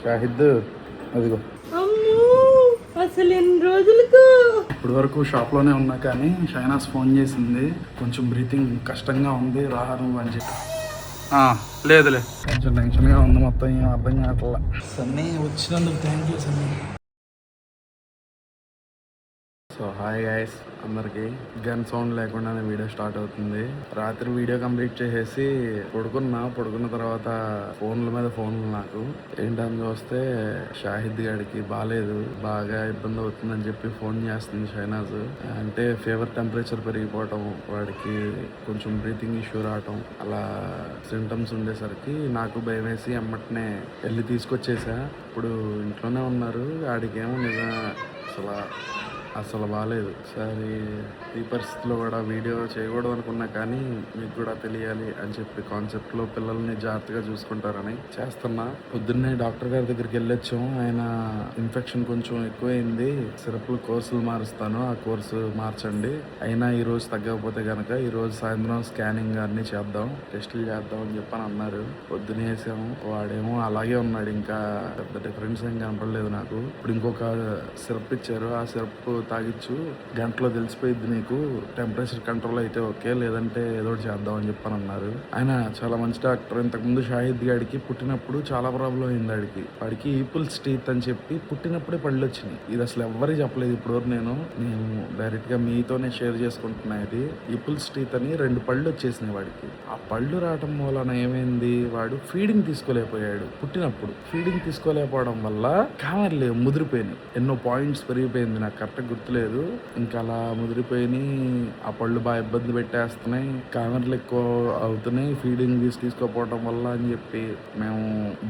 షాహిద్ అదిగో అసలు ఎన్ని రోజులకు ఇప్పటి వరకు షాప్లోనే ఉన్నా కానీ షైనాస్ ఫోన్ చేసింది, కొంచెం బ్రీతింగ్ కష్టంగా ఉంది, రాను అని చెప్పి. లేదులే, కొంచెం టెన్షన్గా ఉంది, మొత్తం ఏం అర్థం కావట్లా. సన్నీ వచ్చినందుకు thank you Sunny. So hi guys అందరికి. గన్ సౌండ్ లేకుండానే వీడియో స్టార్ట్ అవుతుంది. రాత్రి వీడియో కంప్లీట్ చేసేసి పడుకున్న తర్వాత ఫోన్ల మీద ఫోన్లు నాకు ఏంటని చూస్తే షాహిద్ గాడికి బాగాలేదు, బాగా ఇబ్బంది అవుతుందని చెప్పి ఫోన్ చేస్తుంది షైనాజ్. అంటే ఫీవర్ టెంపరేచర్ పెరిగిపోవటం, వాడికి కొంచెం బ్రీతింగ్ ఇష్యూ రావటం, అలా సింటమ్స్ ఉండేసరికి నాకు భయం వేసి అమ్మటనే వెళ్ళి తీసుకొచ్చేసా. ఇప్పుడు ఇంట్లోనే ఉన్నారు. ఆడికేమో అసలు బాగాలేదు. సరే ఈ పరిస్థితిలో కూడా వీడియో చేయకూడదు అనుకున్నా, కానీ మీకు కూడా తెలియాలి అని చెప్పి కాన్సెప్ట్లో పిల్లల్ని జాగ్రత్తగా చూసుకుంటారని చేస్తున్నా. పొద్దున్నే డాక్టర్ గారి దగ్గరికి వెళ్ళొచ్చాం. ఆయన ఇన్ఫెక్షన్ కొంచెం ఎక్కువైంది, సిరప్లు కోర్సులు మారుస్తాను, ఆ కోర్సు మార్చండి, అయినా ఈ రోజు తగ్గకపోతే కనుక ఈ రోజు సాయంత్రం స్కానింగ్ అన్ని చేద్దాం, టెస్టులు చేద్దాం అని చెప్పని అన్నారు. పొద్దున్నే వేసాము. వాడేమో అలాగే ఉన్నాడు, ఇంకా పెద్ద డిఫరెన్స్ ఏం కనపడలేదు నాకు. ఇప్పుడు ఇంకొక సిరప్ ఇచ్చారు, ఆ సిరప్ తాగిచ్చు, గంటలో తెలిసిపోయిద్ది నీకు, టెంపరేచర్ కంట్రోల్ అయితే ఓకే, లేదంటే ఏదో ఒకటి చేద్దాం అని చెప్పని అన్నారు. ఆయన చాలా మంచి డాక్టర్. ఇంతకుముందు షాహిద్ గాడికి పుట్టినప్పుడు చాలా ప్రాబ్లం అయింది. వాడికి ఈపుల్స్ టీత్ అని చెప్పి పుట్టినప్పుడే పళ్ళు వచ్చినాయి. ఇది అసలు ఎవ్వరికి చెప్పలేదు ఇప్పుడు. నేను డైరెక్ట్ గా మీతోనే షేర్ చేసుకుంటున్నా. ఇది ఈపుల్స్ టీత్ అని 2 పళ్ళు వచ్చేసినాయి వాడికి. ఆ పళ్ళు రావటం వలన ఏమైంది, వాడు ఫీడింగ్ తీసుకోలేకపోయాడు. పుట్టినప్పుడు ఫీడింగ్ తీసుకోలేకపోవడం వల్ల కామెర్లు ముదిరిపోయినాయి, ఎన్నో పాయింట్స్ పెరిగిపోయింది, నాకు కరెక్ట్ గుర్తులేదు. ఇంకా అలా ముదిరిపోయి ఆ పళ్ళు బాగా ఇబ్బంది పెట్టేస్తున్నాయి, కామెర్లు ఎక్కువ అవుతున్నాయి ఫీడింగ్ తీసుకోపోవటం వల్ల అని చెప్పి మేము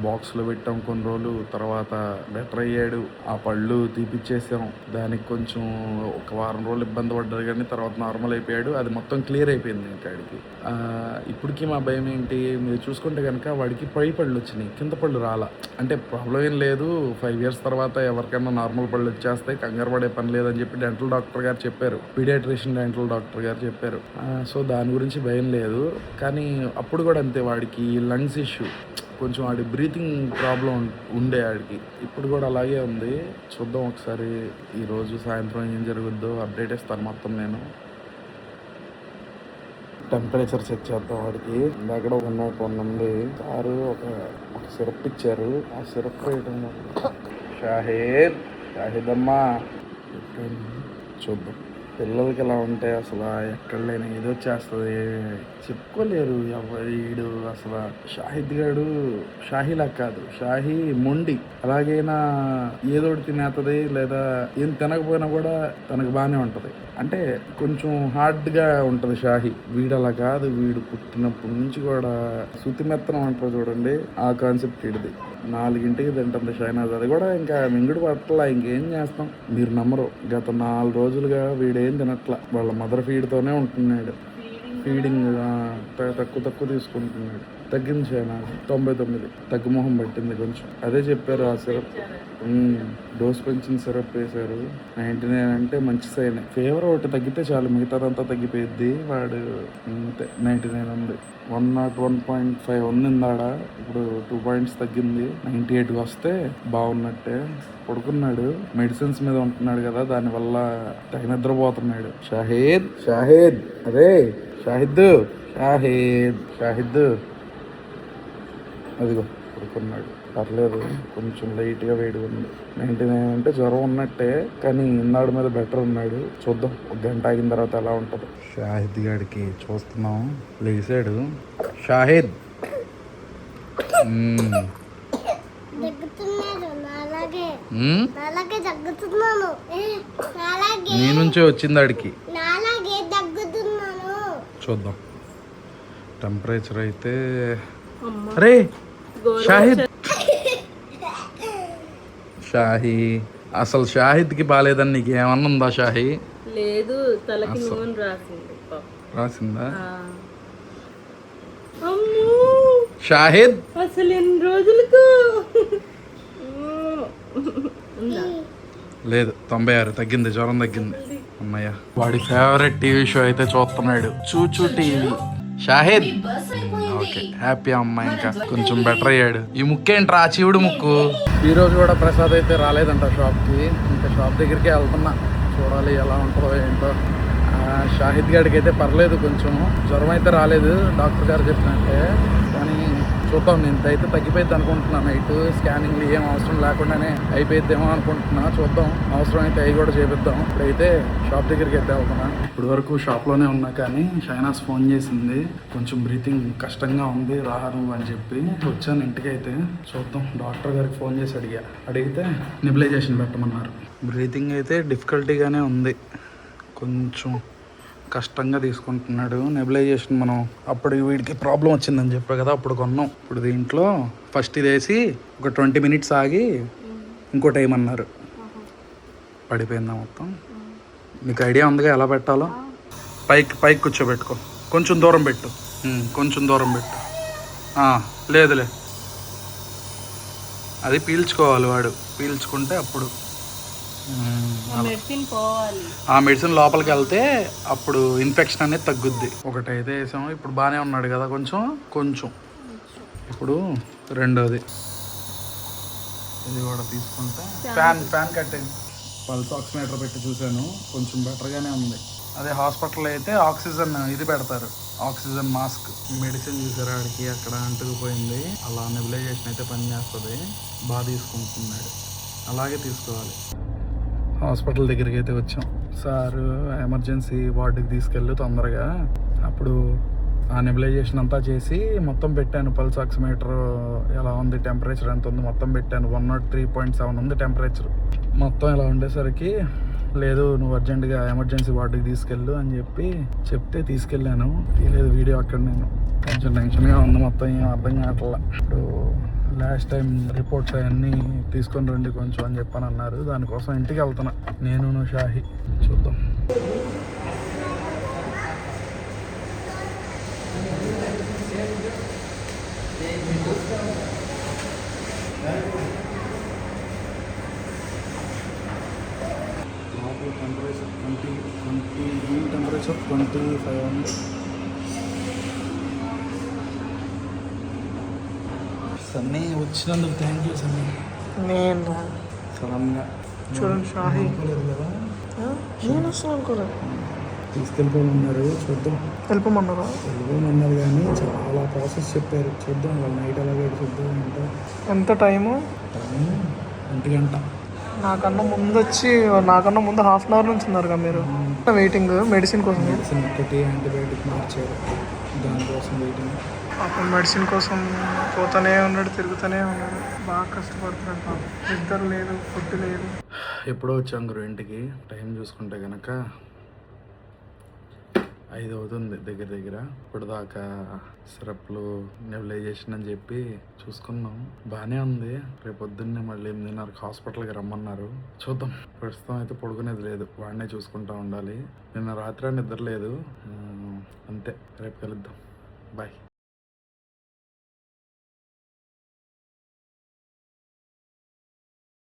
బాక్స్లో పెట్టాం. కొన్ని రోజులు తర్వాత బెటర్ అయ్యాడు, ఆ పళ్ళు తీపిచ్చేసాం. దానికి కొంచెం ఒక వారం రోజులు ఇబ్బంది పడ్డారు, కానీ తర్వాత నార్మల్ అయిపోయాడు. అది మొత్తం క్లియర్ అయిపోయింది. ఇంకా వాడికి ఇప్పటికీ మా భయం ఏంటి, మీరు చూసుకుంటే కనుక వాడికి పై పళ్ళు వచ్చినాయి, కింద పళ్ళు రాలా. అంటే ప్రాబ్లం ఏం లేదు, 5 years తర్వాత ఎవరికైనా నార్మల్ పళ్ళు వచ్చేస్తాయి, కంగారు పడే పని లేదని చెప్పి డెంటల్ డాక్టర్ గారు చెప్పారు, పీడియాట్రిషియన్ డెంటల్ డాక్టర్ గారు చెప్పారు. సో దాని గురించి భయం లేదు. కానీ అప్పుడు కూడా అంతే, వాడికి లంగ్స్ ఇష్యూ, కొంచెం వాడి బ్రీతింగ్ ప్రాబ్లం ఉండే వాడికి. ఇప్పుడు కూడా అలాగే ఉంది. చూద్దాం ఒకసారి ఈరోజు సాయంత్రం ఏం జరుగుద్దో అప్డేట్ ఇస్తాను మొత్తం. నేను టెంపరేచర్ చెక్ చేద్దాం వాడికి. ఇందాక ఉన్నది సారు ఒక సిరప్ ఇచ్చారు, ఆ సిరప్ వేయటం షాహిద్ అమ్మా చూద్దాం. పిల్లలకి ఎలా ఉంటే అసలు ఎక్కడ లేని ఏదో వచ్చేస్తుంది, చెప్పుకోలేరు వీడు. అసలు షాహిద్ గాడు షాహీలా కాదు, షాహీ మొండి. అలాగైనా ఏదోటి తినేస్తుంది, లేదా ఏం తినకపోయినా కూడా తనకు బాగానే ఉంటుంది. అంటే కొంచెం హార్డ్గా ఉంటుంది షాహీ. వీడు అలా కాదు, వీడు పుట్టినప్పటి నుంచి కూడా శుతిమెత్తనం అంటారు చూడండి, ఆ కాన్సెప్ట్ వీడిది. 4ంటికి తింటుంది షైనాజ్, అది కూడా ఇంకా మింగుడు పట్టలా. ఇంకేం చేస్తాం, మీరు నమ్మరు. గత 4 రోజులుగా వీడేం తినట్లా, వాళ్ళ మదర్ ఫీడ్తోనే ఉంటున్నాడు. ఫీడింగ్ తక్కువ తీసుకుంటున్నాడు. తగ్గింది షైనాజ్, 99 తగ్గుమొహం పట్టింది కొంచెం. అదే చెప్పారు, ఆ సిరప్ డోస్ పెంచిన సిరప్ వేశారు. 99 అంటే మంచి సైన్. ఫీవర్ ఒకటి తగ్గితే చాలు, మిగతాదంతా తగ్గిపోయిద్ది. వాడు అంతే 99 ఉంది. 101.5 ఉన్నిందాడ, ఇప్పుడు 2 points తగ్గింది. 98 వస్తే బాగున్నట్టే. పడుకున్నాడు, మెడిసిన్స్ మీద ఉంటున్నాడు కదా, దానివల్ల తెగ నిద్రపోతున్నాడు. షాహిద్ అదే షాహిద్ అదిగో పడుకున్నాడు. పర్లేదు, కొంచెం లైట్గా వేడి ఉంది. 99 అంటే జ్వరం ఉన్నట్టే, కానీ ఇన్నాడు మీద బెటర్ ఉన్నాడు. చూద్దాం 1 గంట ఆగిన తర్వాత ఎలా ఉంటుంది. షాహిద్ గాడికి చూస్తున్నాం, లేచాడు. షాహిద్ నీ నుంచే వచ్చింది ఆడికి. చూద్దాం టెంపరేచర్ అయితే. అరే షాహీ అసలు షాహిద్కి బాగాలేదని నీకు ఏమన్నా ఉందా? షాహీ లేదు, తలకి నూనె రాసిందా? షాహిద్ అసలు ఎన్ని రోజులకు లేదు, 96 తగ్గింది, జ్వరం తగ్గింది. అమ్మయ్య, వాడి ఫేవరెట్ టీవీ షో అయితే చూస్తున్నాడు, చూచూ టీవీ. షాహిద్ ఓకే హ్యాపీ అమ్మ ఇంకా కొంచెం బెటర్ అయ్యాడు. ఈ ముక్కు ఏంట్రా చీవుడు ముక్కు. ఈ రోజు కూడా ప్రసాద్ అయితే రాలేదంట షాప్కి. ఇంకా షాప్ దగ్గరికి వెళ్తున్నా, చూడాలి ఎలా ఉంటుందో ఏంటో. షాహిద్ గారికి అయితే పర్లేదు, కొంచెం జ్వరం అయితే రాలేదు డాక్టర్ గారు చెప్పినట్టే, కానీ చూద్దాం. నేను అయితే తగ్గిపోయింది అనుకుంటున్నాను. నైట్ స్కానింగ్లు ఏం అవసరం లేకుండానే అయిపోయిద్దేమో అనుకుంటున్నా. చూద్దాం, అవసరం అయితే అవి కూడా చేపిద్దాం. ఇప్పుడైతే షాప్ దగ్గరికి అయితే వెళ్తున్నా. ఇప్పుడు వరకు షాప్లోనే ఉన్నా, కానీ షైనాస్ ఫోన్ చేసింది, కొంచెం బ్రీతింగ్ కష్టంగా ఉంది రాను అని చెప్పి. వచ్చాను ఇంటికి అయితే. చూద్దాం, డాక్టర్ గారికి ఫోన్ చేసి అడిగితే నెబులైజేషన్ పెట్టమన్నారు. బ్రీతింగ్ అయితే డిఫికల్టీగానే ఉంది, కొంచెం కష్టంగా తీసుకుంటున్నాడు. నెబులైజేషన్ మనం అప్పుడు వీడికి ప్రాబ్లం వచ్చిందని చెప్పా కదా, అప్పుడు కొన్నాం. ఇప్పుడు దీంట్లో ఫస్ట్ ఇది వేసి ఒక 20 మినిట్స్ ఆగి ఇంకో టైం అన్నారు. పడిపోయిందా మొత్తం? నీకు ఐడియా ఉందిగా ఎలా పెట్టాలో? పైకి కూర్చోబెట్టుకో, కొంచెం దూరం పెట్టు, కొంచెం దూరం పెట్టు. లేదులే, అది పీల్చుకోవాలి వాడు, పీల్చుకుంటే అప్పుడు మెడిసిన్ పోవాలి. ఆ మెడిసిన్ లోపలికి వెళ్తే అప్పుడు ఇన్ఫెక్షన్ అనేది తగ్గుద్ది. ఒకటైతే వేసాము, ఇప్పుడు బాగానే ఉన్నాడు కదా కొంచెం. ఇప్పుడు రెండోది ఇది కూడా తీసుకుంటే ఫ్యాన్ కట్టేది. పల్స్ ఆక్సిమీటర్ పెట్టి చూశాను, కొంచెం బెటర్గానే ఉంది. అదే హాస్పిటల్ అయితే ఆక్సిజన్ ఇది పెడతారు, ఆక్సిజన్ మాస్క్. మెడిసిన్ చూసారా ఆడికి అక్కడ అంటుకుపోయింది. అలా నెబులైజేషన్ అయితే పనిచేస్తుంది, బాగా తీసుకుంటున్నాడు. అలాగే తీసుకోవాలి. హాస్పిటల్ దగ్గరికి అయితే వచ్చాం. సార్ ఎమర్జెన్సీ వార్డుకి తీసుకెళ్ళి తొందరగా, అప్పుడు ఆ నెబులైజేషన్ అంతా చేసి మొత్తం పెట్టాను. పల్స్ ఆక్సిమీటర్ ఎలా ఉంది, టెంపరేచర్ ఎంత ఉంది మొత్తం పెట్టాను. 103.7 ఉంది టెంపరేచర్. మొత్తం ఇలా ఉండేసరికి లేదు, నువ్వు అర్జెంటుగా ఎమర్జెన్సీ వార్డుకి తీసుకెళ్ళు అని చెప్తే తీసుకెళ్ళాను. తీయలేదు వీడియో అక్కడ. నేను కొంచెం టెన్షన్గా ఉంది, మొత్తం ఏం అర్థం కావట్లా. ఇప్పుడు లాస్ట్ టైం రిపోర్ట్స్ అవన్నీ తీసుకొని రండి కొంచెం అని చెప్పని అన్నారు. దానికోసం ఇంటికి వెళ్తున్నా నేను షాహి. చూద్దాం. టెంపరేచర్ 25 ఉంది. సన్నీ వచ్చినందుకు థ్యాంక్ యూ సన్నీ. నేను సడన్గా చూడండి షాహి అనుకోలేదు కదా, నేను అసలు అనుకోలేదు. తీసుకెళ్ళిపోమన్నారు. చూద్దాం, వెళ్ళిపోమన్నారా? వెళ్ళిపోమన్నారు కానీ చాలా ప్రాసెస్ చెప్పారు. చూద్దాం, వాళ్ళు నైట్ అలాగే చూద్దాం. అంటే ఎంత టైము? 1 గంట. నాకన్నా ముందు హాఫ్ అన్ అవర్ నుంచి ఉన్నారు కదా మీరు వెయిటింగ్ మెడిసిన్ కోసం. మెడిసిన్ ఒకటి యాంటీబయాటిక్ మార్చారు, దానికోసం వెయిటింగ్. పాపం మెడిసిన్ కోసం పోతూనే ఉన్నాడు, తిరుగుతూనే ఉన్నాడు, బాగా కష్టపడుతున్నాడు పాపం. నిద్ర లేదు, ఫుడ్ లేదు. ఎప్పుడో వచ్చాం గురు ఇంటికి. టైం చూసుకుంటే కనుక 5 అవుతుంది దగ్గర. ఇప్పుడు దాకా సిరప్లు నెబులైజేషన్ అని చెప్పి చూసుకున్నాం, బాగానే ఉంది. రేపు పొద్దున్నే మళ్ళీ 8:30 హాస్పిటల్కి రమ్మన్నారు. చూద్దాం. ప్రస్తుతం అయితే పడుకునేది లేదు, వాడినే చూసుకుంటూ ఉండాలి. నిన్న రాత్రి నిద్ర లేదు. అంతే, రేపు కలుద్దాం. బాయ్.